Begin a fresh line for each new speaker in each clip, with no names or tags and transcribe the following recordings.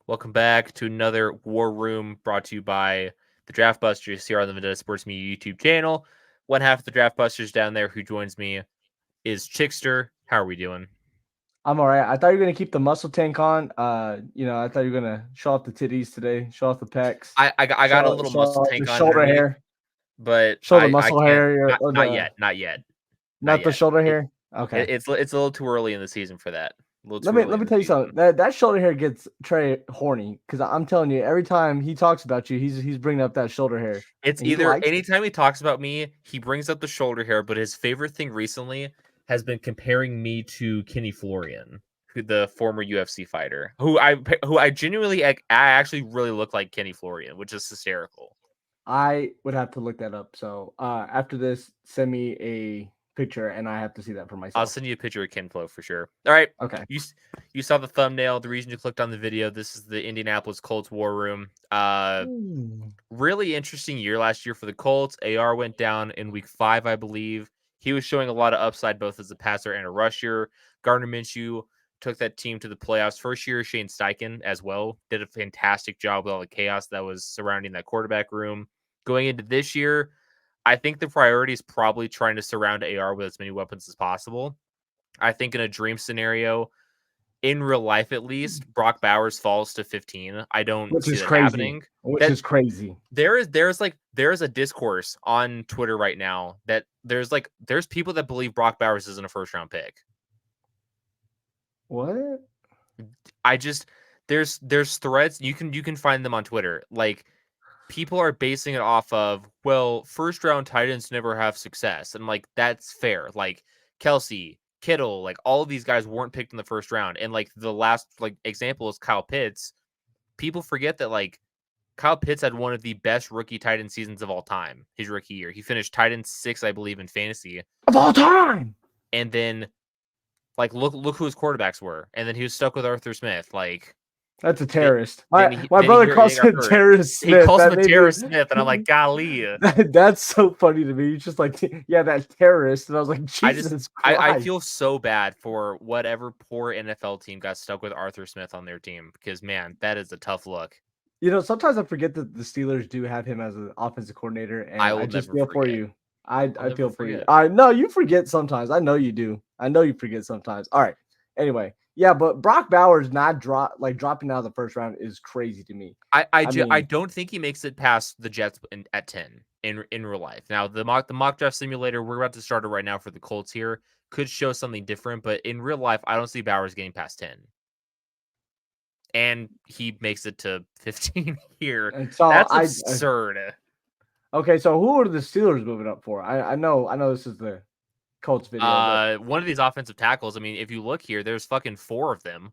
Welcome back to another War Room brought to you by the Draft Busters here on the Vendetta Sports Media YouTube channel. One half of the Draft Busters down there who joins me is Chickster. How are we doing?
I'm all right. I thought you were gonna keep the muscle tank on. I thought you were gonna show off the titties today, show off the pecs,
I got a little
show
muscle
off the
tank on
shoulder
underneath,
hair,
but
show the
I
muscle
can't.
hair
Not
or
not
the
yet. Not yet. Not
not the
yet.
shoulder
It,
hair. Okay.
it's a little too early in the season for that. A little
Let
too
me
early
let
in
me
the
tell you
season.
something. That shoulder hair gets Trey horny because I'm telling you, every time he talks about you, he's bringing up that shoulder hair,
It's
and he
either
likes it.
anytime he talks about me, he brings up the shoulder hair, but his favorite thing recently has been comparing me to Kenny Florian, the former UFC fighter, who I genuinely I actually really look like Kenny Florian, which is hysterical.
I would have to look that up. So after this, send me a picture, and I have to see that for
I'll
myself.
send you a picture of Ken Flo for sure. All right,
Okay.
you you saw the thumbnail. The reason you clicked on the video. This is the Indianapolis Colts War Room.
Ooh.
Really interesting year last year for the Colts. AR went down in week 5, I believe. He was showing a lot of upside both as a passer and a rusher. Gardner Minshew took that team to the playoffs. First year, Shane Steichen as well did a fantastic job with all the chaos that was surrounding that quarterback room. Going into this year, I think the priority is probably trying to surround AR with as many weapons as possible. I think in a dream scenario, in real life at least, Brock Bowers falls to 15. I don't
Which
see
is
that
crazy.
happening.
Which
That
is crazy.
there's a discourse on Twitter right now that there's people that believe Brock Bowers isn't a first round pick.
What?
I just there's threads you can find them on Twitter. Like people are basing it off of, well, first round tight ends never have success. And like that's fair. Like Kelsey, Kittle, like all of these guys weren't picked in the first round. And like the last like example is Kyle Pitts. People forget that like Kyle Pitts had one of the best rookie tight end seasons of all time, his rookie year. He finished tight end 6, I believe, in fantasy.
Of all time.
And then like look who his quarterbacks were. And then he was stuck with Arthur Smith. Like
That's a
then
terrorist.
then
My
he
my
then he,
brother
he
calls
got
him
hurt.
Terrorist
He
Smith.
calls him
That
a
made me
terrorist Smith, and I'm like, golly.
that's so funny to me. He's just like, yeah, that terrorist. And I was like,
I just
Jesus
I
Christ.
feel so bad for whatever poor NFL team got stuck with Arthur Smith on their team because man, that is a tough look.
Sometimes I forget that the Steelers do have him as an offensive coordinator,
I
and I
will
just
never
feel for
forget.
you. I
I'll
I
never
feel for you.
forget.
I know you forget sometimes. I know you do. I know you forget sometimes. All right. Anyway, yeah, but Brock Bowers not dropping out of the first round is crazy to me. I
I
mean,
don't think he makes it past the Jets at 10 in real life. Now the mock draft simulator we're about to start it right now for the Colts here could show something different, but in real life I don't see Bowers getting past 10. And he makes it to 15 here.
and so
That's
I
absurd.
okay. So who are the Steelers moving up for? I know this is the Colts video, but
One of these offensive tackles, I mean, if you look here, there's fucking 4 of them.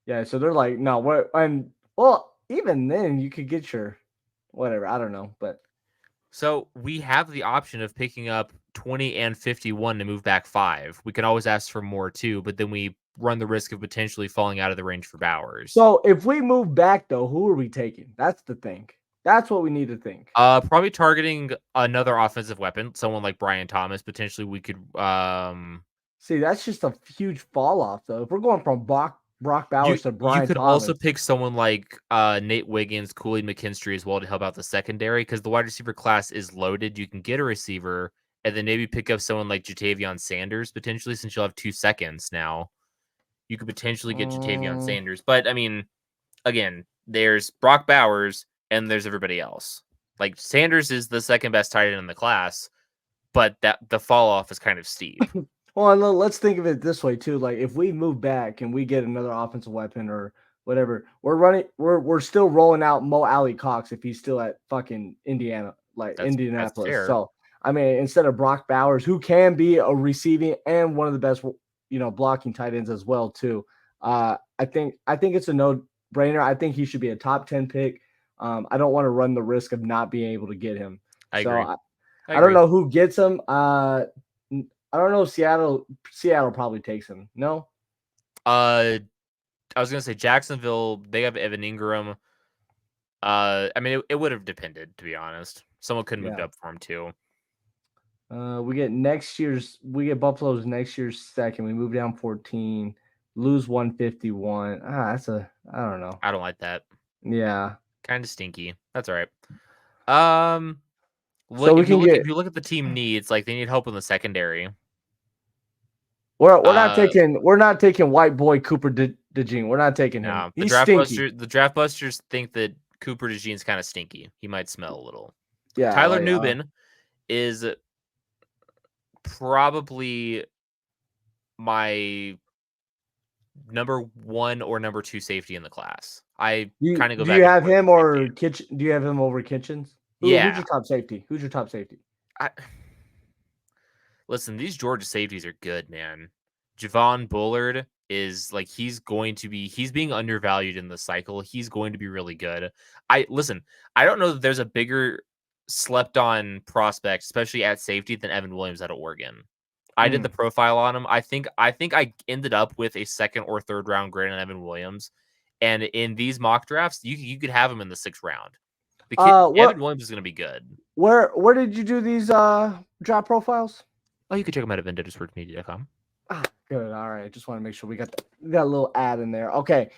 yeah. So they're like, no, what? And well, even then you could get your whatever. I don't know, but
So we have the option of picking up 20 and 51 to move back 5. We can always ask for more too, but then we run the risk of potentially falling out of the range for Bowers.
so if we move back though, who are we taking? That's the thing. That's what we need to think.
Probably targeting another offensive weapon, someone like Brian Thomas. Potentially, we could.
See, that's just a huge fall off though. If we're going from Brock
You
Bowers to
you
Brian
could also
Thomas,
pick someone like Nate Wiggins, Cooley McKinstry as well to help out the secondary because the wide receiver class is loaded. You can get a receiver and then maybe pick up someone like Jatavion Sanders potentially since you'll have 2 seconds now. You could potentially get Jatavion
um,
Sanders, but I mean, again, there's Brock Bowers and there's everybody else. Like Sanders is the second best tight end in the class, but that the fall off is kind of steep.
well, no, let's think of it this way too. Like if we move back and we get another offensive weapon or whatever, we're still rolling out Mo Alley Cox if he's still at fucking
That's
Indianapolis.
fair.
So I mean, instead of Brock Bowers, who can be a receiving and one of the best, blocking tight ends as well too. I think it's a no brainer. I think he should be a top 10 pick. I don't want to run the risk of not being able to get him.
I
So
agree. I
I don't
agree.
know who gets him. I don't know. Seattle probably takes him. No.
Uh, I was gonna say Jacksonville. They have Evan Ingram. I mean, it would have depended, to be honest. Someone could have moved
Yeah.
up for him too.
We get Buffalo's next year's second. We move down 14. lose 151. I don't know.
I don't like that.
Yeah.
Kind of stinky. That's all right.
So
Look
we can get
if you look at the team needs, like they need help in the secondary.
we're not taking white boy Cooper DeJean. We're not taking him.
No,
He's stinky.
the draft busters think that Cooper DeJean's kind of stinky. He might smell a little.
Yeah,
Tyler
like
Nubin is probably my number 1 or number 2 safety in the class. I kind of go
do
back
you
and
have
forth
him
with
or
safety.
Kitchen? Do you have him over Kitchens? Who's
Yeah.
your top safety? Who's your top safety?
Listen, these Georgia safeties are good, man. Javon Bullard is like he's being undervalued in the cycle. He's going to be really good. I don't know that there's a bigger slept on prospect, especially at safety, than Evan Williams out of Oregon. I did the profile on him. I think I ended up with a 2nd or 3rd round grade on Evan Williams. And in these mock drafts, you could have him in the 6th round. Evan Williams is going to be good.
Where did you do these draft profiles?
Oh, you can check them out at vintagesportsmedia.com.
Good. All right. Just want to make sure we got a little ad in there. Okay.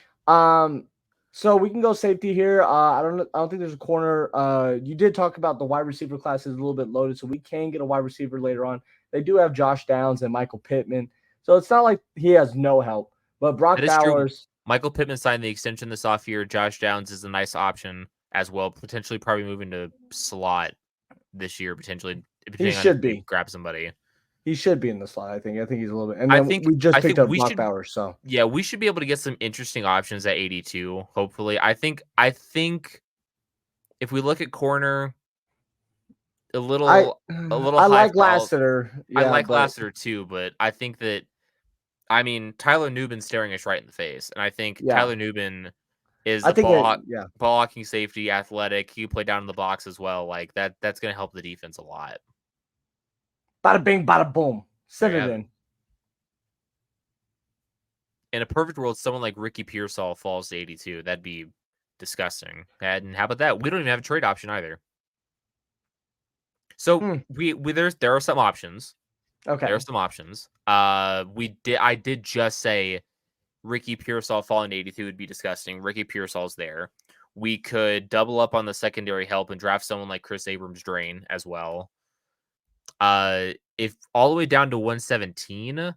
So we can go safety here. I don't think there's a corner. You did talk about the wide receiver class is a little bit loaded, so we can get a wide receiver later on. They do have Josh Downs and Michael Pittman, so it's not like he has no help. But Brock Bowers,
true. Michael Pittman signed the extension this off year. Josh Downs is a nice option as well. Potentially, probably moving to slot this year. Potentially, depending on if we grab somebody.
He should be in the slot. I think he's a little bit. And then we just picked up Brock Bowers. So
yeah, we should be able to get some interesting options at 82. Hopefully, I think if we look at corner, a little
I
high
like Lassiter.
Yeah, I like Lassiter too, but I think that Tyler Nubin's staring us right in the face, and I think Tyler Nubin is ball hawking safety, athletic. He can play down in the box as well. Like that's going to help the defense a lot.
Bada bing, bada boom. Send it in.
In a perfect world, someone like Ricky Pearsall falls to 82. That'd be disgusting. And how about that? We don't even have a trade option either. So there are some options.
Okay.
There are some options. I did just say Ricky Pearsall falling to 82 would be disgusting. Ricky Pearsall's there. We could double up on the secondary help and draft someone like Chris Abrams-Drain as well. If all the way down to 117,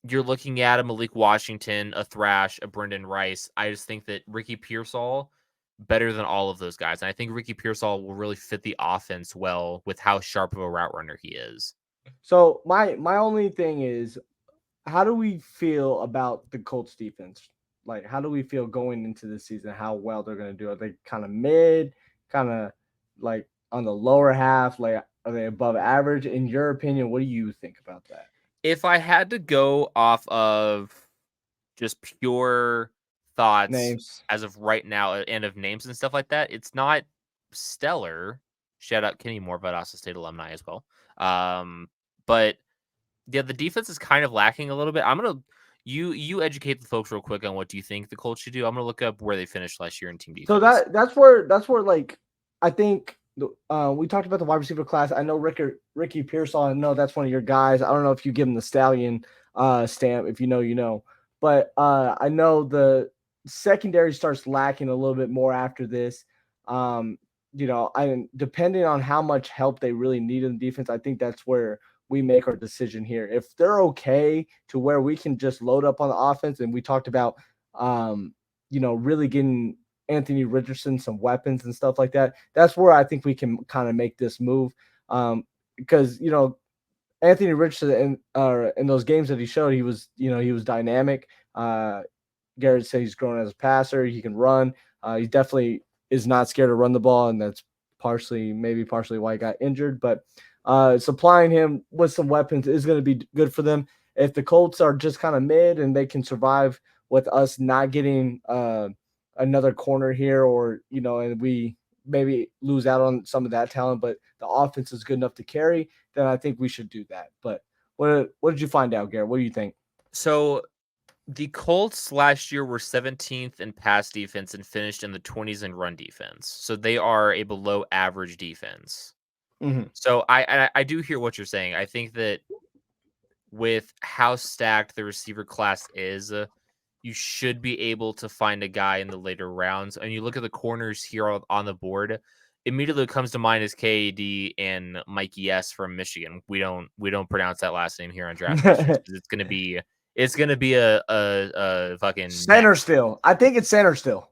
you're looking at a Malik Washington, a Thrash, a Brendan Rice. I just think that Ricky Pearsall better than all of those guys. And I think Ricky Pearsall will really fit the offense well with how sharp of a route runner he is.
So my only thing is, how do we feel about the Colts defense? Like, how do we feel going into the season? How well they're going to do? Are they kind of mid, kind of like on the lower half? Like, are they above average? In your opinion, what do you think about that?
If I had to go off of just pure thoughts as of right now and of names and stuff like that, it's not stellar. Shout out Kenny Moore, but also State alumni as well. But yeah, the defense is kind of lacking a little bit. I'm gonna you educate the folks real quick on what do you think the Colts should do. I'm gonna look up where they finished last year in team defense.
So that's where like I think we talked about the wide receiver class. I know Ricky Pearsall. I know that's one of your guys. I don't know if you give him the Stallion stamp. If you know, you know. But I know the secondary starts lacking a little bit more after this. Depending on how much help they really need in the defense, I think that's where we make our decision here. If they're okay to where we can just load up on the offense, and we talked about, really getting Anthony Richardson some weapons and stuff like that. That's where I think we can kind of make this move, because Anthony Richardson in those games that he showed, he was dynamic. Garrett said he's grown as a passer. He can run. He definitely is not scared to run the ball, and that's partially why he got injured. But supplying him with some weapons is going to be good for them. If the Colts are just kind of mid and they can survive with us not getting another corner here, or and we maybe lose out on some of that talent, but the offense is good enough to carry, then I think we should do that. But what did you find out, Garrett? What do you think?
So the Colts last year were 17th in pass defense and finished in the 20s in run defense. So they are a below average defense.
Mm-hmm.
So I do hear what you're saying. I think that with how stacked the receiver class is, you should be able to find a guy in the later rounds. And you look at the corners here on the board, immediately what comes to mind is KAD and Mikey S from Michigan. We don't pronounce that last name here on Draft Questions because it's gonna be a fucking
Center still. I think it's center still.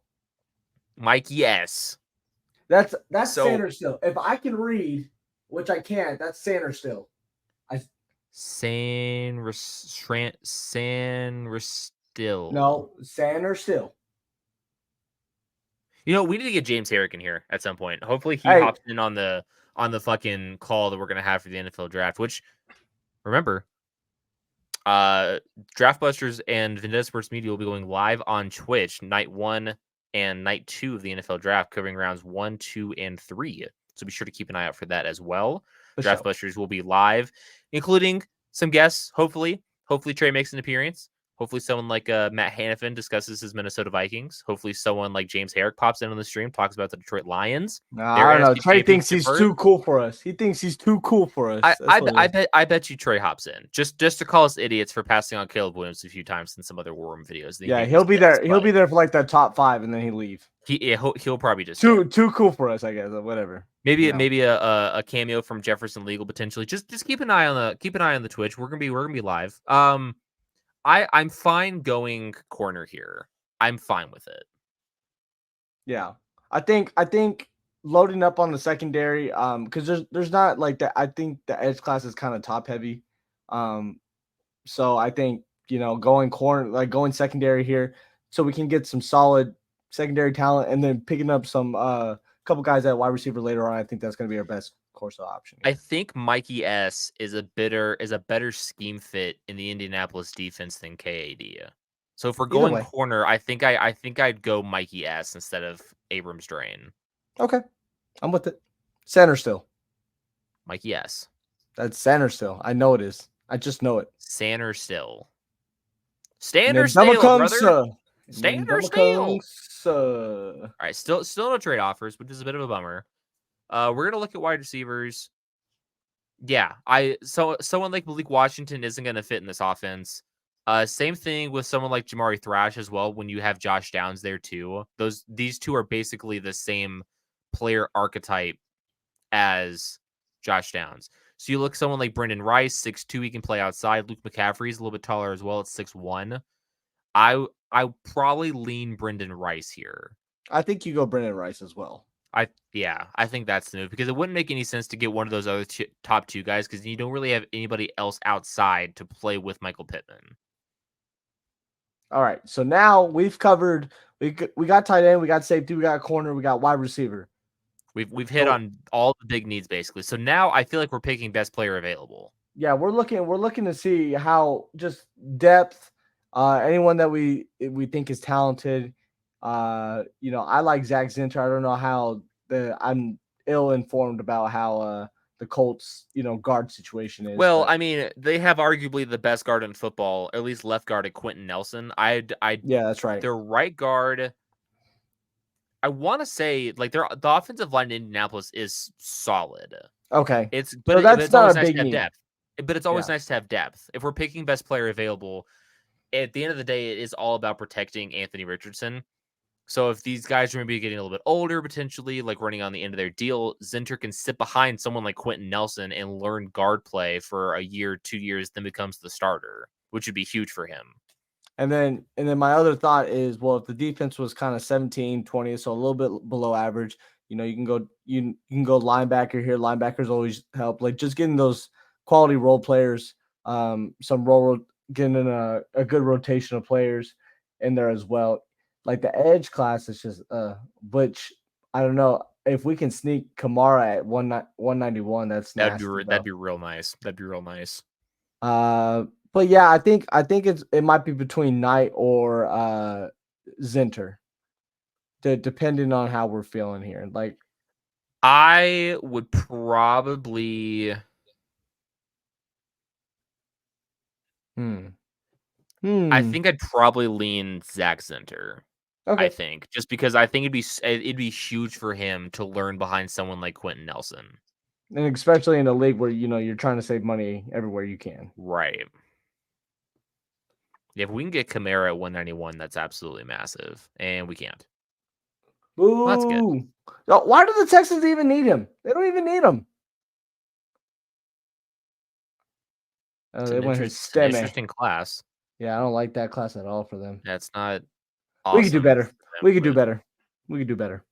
Mikey S.
That's
So
center still. If I can read, which I can't, that's center still.
San Still.
No, center still.
You know, we need to get James Herrick in here at some point. Hopefully he
Hey,
hops in on the fucking call that we're gonna have for the NFL draft, which remember, Draft Busters and Vendetta Sports Media will be going live on Twitch night 1 and night 2 of the NFL draft, covering rounds 1, 2, and 3. So be sure to keep an eye out for that as well. Draft Busters will be live, including some guests, hopefully. Hopefully Trey makes an appearance. Hopefully someone like Matt Hannafin discusses his Minnesota Vikings. Hopefully someone like James Herrick pops in on the stream, talks about the Detroit Lions.
I don't know. Trey thinks he's too cool for us. He thinks he's too cool for us.
I bet you Trey hops in just to call us idiots for passing on Caleb Williams a few times in some other War Room videos.
Yeah, he'll be there. He'll be there for like that top 5, and then he leave.
He'll probably just
too cool for us, I guess. Whatever.
Maybe a cameo from Jefferson Legal potentially. Just keep an eye on the Twitch. We're gonna be live. I'm fine going corner here. I'm fine with it.
Yeah. I think loading up on the secondary, because there's not like that. I think the edge class is kind of top heavy. So I think, going secondary here so we can get some solid secondary talent and then picking up some couple guys at wide receiver later on. I think that's going to be our best course of option.
I think Mikey S is a better scheme fit in the Indianapolis defense than KAD. So if we're going corner, I think I'd go Mikey S instead of Abrams Drain.
Okay, I'm with it. Center still.
Mikey S.
That's center still. I know it is. I just know it.
Center still. Standard still, brother. Standard still. All right, still no trade offers, which is a bit of a bummer. We're gonna look at wide receivers. Yeah, someone like Malik Washington isn't gonna fit in this offense. Same thing with someone like Jamari Thrash as well. When you have Josh Downs there too, these two are basically the same player archetype as Josh Downs. So you look at someone like Brendan Rice, 6'2", he can play outside. Luke McCaffrey's a little bit taller as well at 6'1". I probably lean Brendan Rice here.
I think you go Brendan Rice as well.
I think that's the move because it wouldn't make any sense to get one of those other top 2 guys because you don't really have anybody else outside to play with Michael Pittman.
All right, so now we've covered. We got tight end, we got safety, we got corner, we got wide receiver.
We've hit on all the big needs basically. So now I feel like we're picking best player available.
Yeah, we're looking to see how just depth. Anyone that we think is talented. I like Zach Zinter. I don't know how I'm ill-informed about how the Colts, guard situation is.
Well, I mean, they have arguably the best guard in football, at least left guard at Quentin Nelson. Yeah,
that's right.
Their right guard, I want to say, like the offensive line in Indianapolis is solid.
Okay,
it's
that's not a big need.
Depth. But it's always nice to have depth. If we're picking best player available, at the end of the day, it is all about protecting Anthony Richardson. So if these guys are maybe getting a little bit older, potentially like running on the end of their deal, Zinter can sit behind someone like Quentin Nelson and learn guard play for a year, 2 years, then becomes the starter, which would be huge for him.
And then my other thought is, well, if the defense was kind of 17, 20, so a little bit below average, you can go linebacker here. Linebackers always help. Like just getting those quality role players, getting in a good rotation of players in there as well. Like the edge class is just, which I don't know if we can sneak Kamara at 191. That'd
be real nice. That'd be real nice.
But yeah, I think it might be between Knight or Zinter, depending on how we're feeling here. Like,
I would probably. I think I'd probably lean Zach Zinter. Okay. I think just because I think it'd be huge for him to learn behind someone like Quentin Nelson,
and especially in a league where you're trying to save money everywhere you can.
Right. If we can get Kamara at 191, that's absolutely massive, and we can't.
Boo!
Well, that's good.
Why do the Texans even need him? They don't even need him.
It's
They
an,
went
it's an
Stemme.
interesting class.
Yeah, I don't like that class at all for them.
That's not awesome.
We could do better. We could do better. We could do better.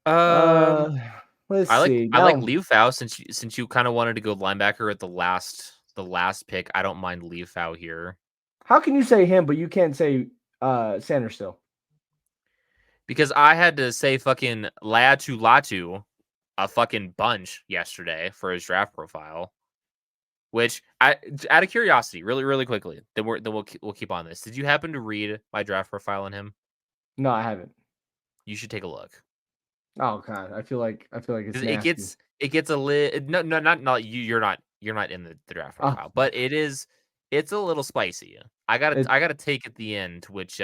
Let's see.
I like Leufau since you kind of wanted to go linebacker at the last pick. I don't mind Leufau here.
How can you say him, but you can't say Sanders still?
Because I had to say fucking Latu a fucking bunch yesterday for his draft profile. Which, out of curiosity, really quickly, then we'll keep on this. Did you happen to read my draft profile on him?
No, I haven't.
You should take a look.
Oh god, I feel like it's nasty.
It gets a little not you. You're not in the draft profile, but it's a little spicy. I gotta take at the end, which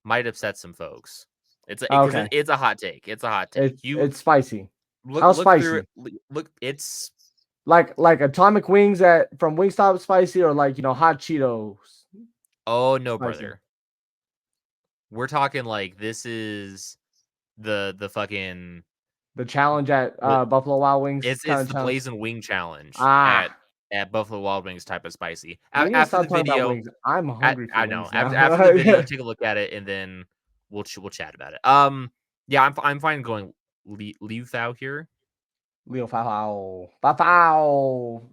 might upset some folks. It's a hot take. It's a hot take.
It's spicy.
How spicy? Look, it's
like atomic wings from Wingstop spicy, or like hot Cheetos.
Oh no, spicy. Brother. We're talking like this is the fucking
the challenge at Buffalo Wild Wings.
It's the Blazing Wing challenge at Buffalo Wild Wings type of spicy.
After the video, I'm hungry.
I know. After the video, take a look at it and then we'll chat about it. Yeah, I'm fine going Leufau here.
Leufau.
And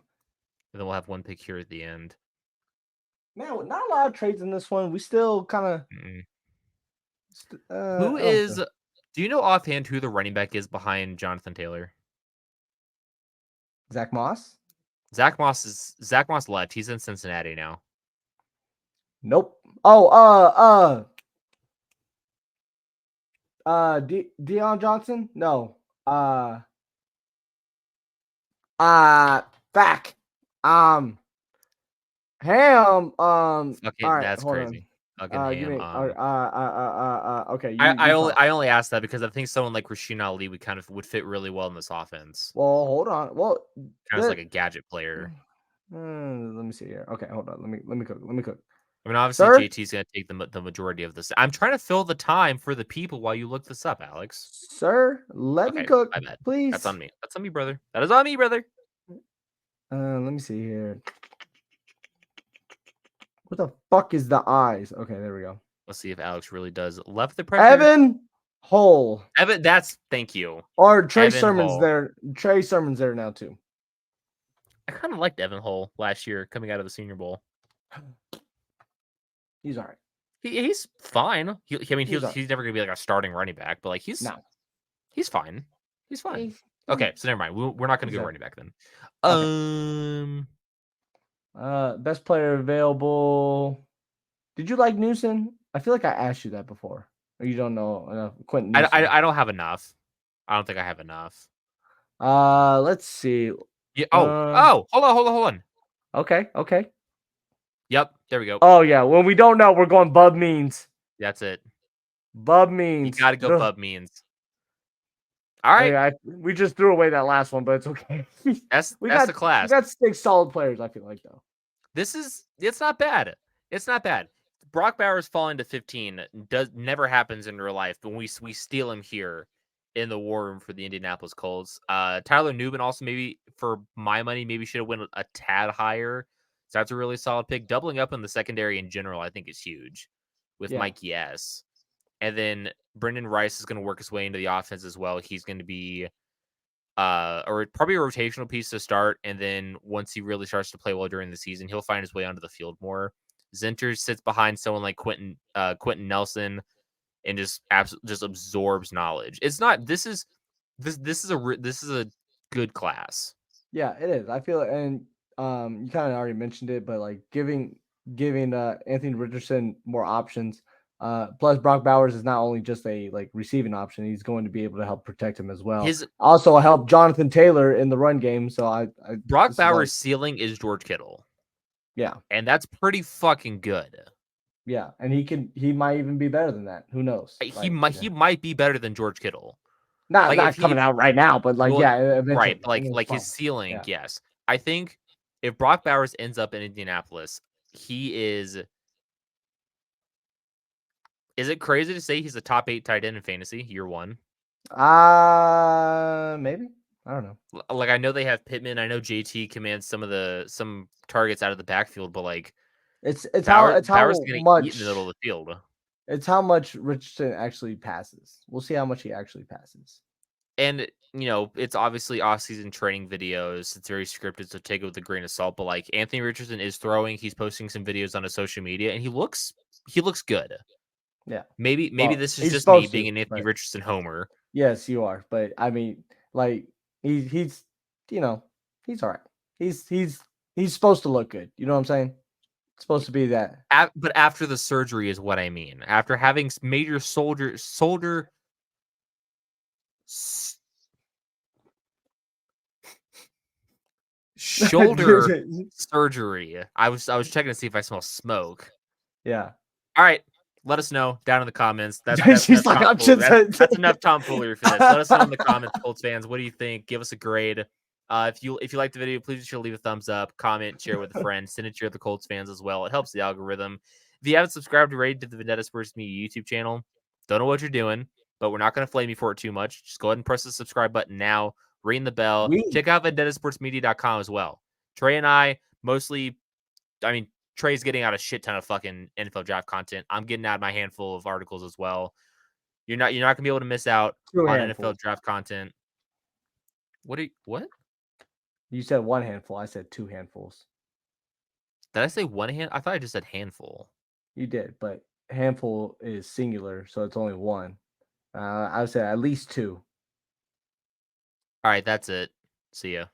then we'll have one pick here at the end.
Man, not a lot of trades in this one. We still kind
of. Do you know offhand who the running back is behind Jonathan Taylor?
Zach Moss?
Zach Moss left. He's in Cincinnati now.
Nope. Oh, Deion Johnson? No. Back. Ham.
Okay, right, that's crazy. Okay. I only asked that because I think someone like Rasheen Ali would fit really well in this offense.
Well, hold on. Well,
kind of like a gadget player.
Let me see here. Okay, hold on. Let me cook.
I mean, obviously, JT's going to take the majority of this. I'm trying to fill the time for the people while you look this up, Alex.
Sir, let me cook, please.
That's on me. That's on me, brother. That is on me, brother.
Let me see here. What the fuck is the eyes? Okay, there we go.
Let's see if Alex really does left the pressure.
Evan Hull.
Thank you.
Or Trey Sermon's there. Trey Sermon's there now too.
I kind of liked Evan Hull last year coming out of the Senior Bowl.
He's all right.
He's fine. He's never gonna be like a starting running back, but like he's fine. He's fine. Okay, so never mind. We're not gonna go running back then.
Okay. Best player available. Did you like Newsom? I feel like I asked you that before. Or you don't know enough. Quentin Newsom.
I don't have enough. I don't think I have enough.
Let's see.
Yeah. Hold on.
Okay.
Yep, there we go.
Oh yeah, when we don't know, we're going Bub Means.
That's it.
Bub Means.
You gotta go Bub Means. All right.
We just threw away that last one, but it's okay.
That's the class.
We got 6 solid players, I feel like, though.
It's not bad. It's not bad. Brock Bowers falling to 15 never happens in real life, but we steal him here in the war room for the Indianapolis Colts. Tyler Newman also maybe for my money maybe should have went a tad higher. So that's a really solid pick. Doubling up in the secondary in general, I think is huge with Mike Yes. And then Brendan Rice is going to work his way into the offense as well. He's going to be or probably a rotational piece to start. And then once he really starts to play well during the season, he'll find his way onto the field more. Zinter sits behind someone like Quentin Nelson and just absorbs knowledge. It's not. This is a good class.
Yeah, it is. I feel, and you kind of already mentioned it, but like giving Anthony Richardson more options. Plus Brock Bowers is not only just a receiving option, he's going to be able to help protect him as well. Also help Jonathan Taylor in the run game. So
Brock Bowers' ceiling is George Kittle.
Yeah.
And that's pretty fucking good.
Yeah. And he might even be better than that. Who knows?
He might be better than George Kittle.
Not coming out right now, but
right. Like his ceiling, yes. I think if Brock Bowers ends up in Indianapolis, he is. Is it crazy to say he's a top 8 tight end in fantasy year one?
Maybe. I don't know.
Like I know they have Pittman. I know JT commands some targets out of the backfield, but like
It's
Bowers
how
is gonna eat in the middle
much
of the field.
it's how much Richardson actually passes. We'll see how much he actually passes.
And it's obviously off-season training videos. It's very scripted, so take it with a grain of salt. But like Anthony Richardson is throwing, he's posting some videos on his social media, and he looks good.
Yeah.
Maybe
Well,
this is
he's
just me
supposed
being
to,
an Anthony
but
Richardson homer.
yes, you are. But I mean, like he's he's all right. He's supposed to look good. You know what I'm saying? It's supposed to be that.
But after the surgery is what I mean. After having major shoulder surgery. I was checking to see if I smell smoke.
Yeah.
All right, let us know down in the comments. That's
She's
enough
like, I'm
tomfoolery.
just
That's enough tomfoolery for this. Let us know in the comments, Colts fans. What do you think? Give us a grade. If you like the video, please be sure to leave a thumbs up, comment, share with a friend, send it to your other Colts fans as well. It helps the algorithm. If you haven't subscribed already to the Vendetta Sports Media YouTube channel, don't know what you're doing, but we're not going to flame you for it too much. Just go ahead and press the subscribe button now. Ring the bell. Check out vendettasportsmedia.com as well. Trey and I mostly, I mean, Trey's getting out a shit ton of fucking NFL draft content. I'm getting out my handful of articles as well. You're not gonna be able to miss out
two
on
handfuls.
NFL draft content. What?
You said one handful. I said two handfuls.
Did I say one hand? I thought I just said handful.
You did, but handful is singular, so it's only one. I would say at least two.
All right, that's it. See ya.